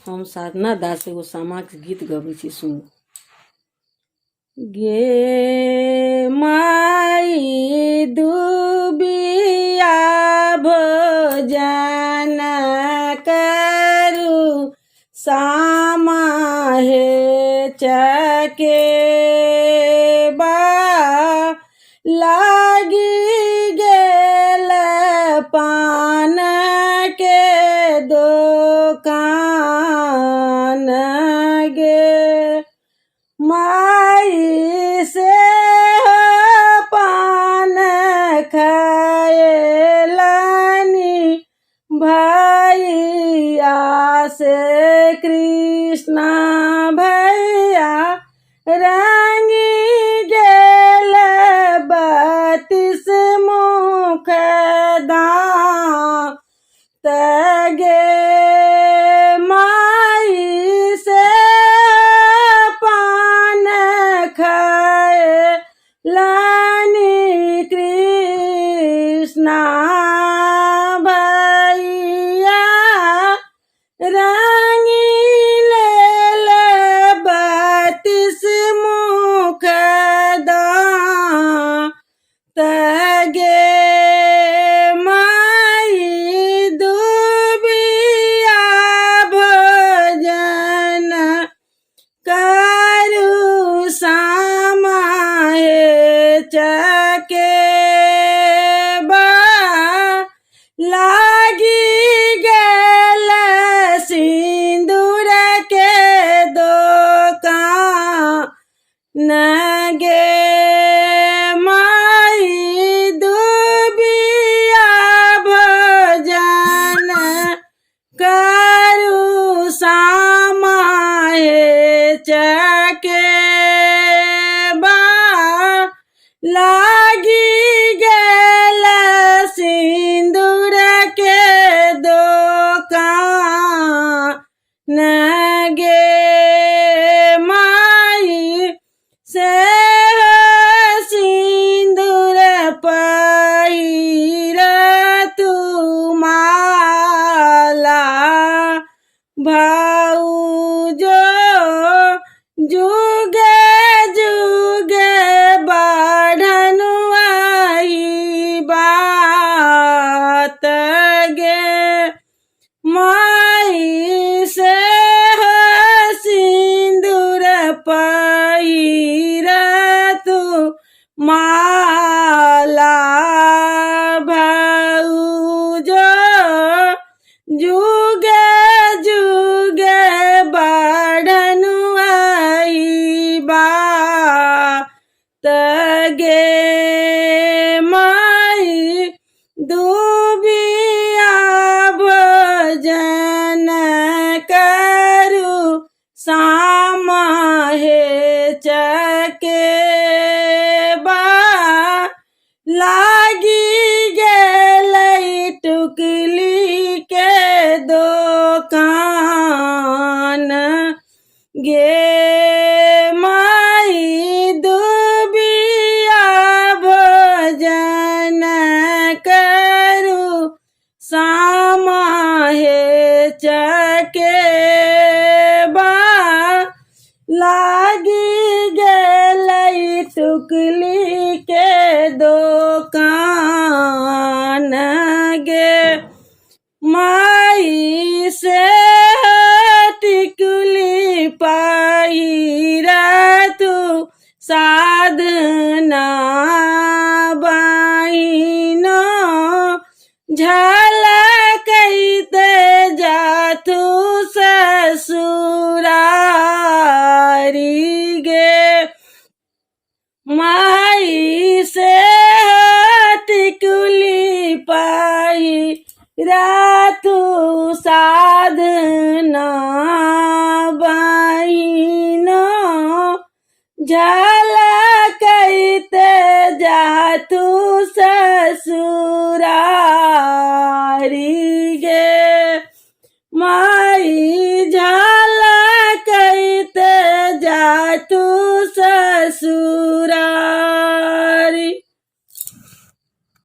हम साधना दास एगो सामा के गीत गबै छी, सुनू। गे माई दुबिया भोजन करू सामा हे चकेवा लागी गेल पान के दोकान गे माई से पान खयलनी भैया से कृष्णा भैया रंगी गेल 32 मुख दांत गे माई से पान खयलनी कृष्णा भैया रंगी लेल 32 मुख दांत गे माई दुबिया भोजन करू सामा हे चकेवा लागी गेल सिंदूर के दोकान गे माई दुबिया भोजन करू सामा हे चकेवा लागी गेल सिंदूर के दोकान गे माई से सिंदूर पहिर तू माला भाऊजो जुगे जुगे बढ़नुआई बात गे माई से सिंदूर पहिर तू माला भाऊजो जुगे जुगे बढ़नुआई बात गे माई दुबिया भोजन करू सामा हे चकेवा लागी गेल टुकली के दोकान गे माई दुबिया भोजन करू सामा हे चकेवा लागी गेल टुकली के दोकान गे माई से टिकुली पहिर तू साधना बहिनो झलकैते जाथू ससुरारी गे माई से टिकुली पहिर तू साधना बहिनो झलकैते जाथू ससुरारी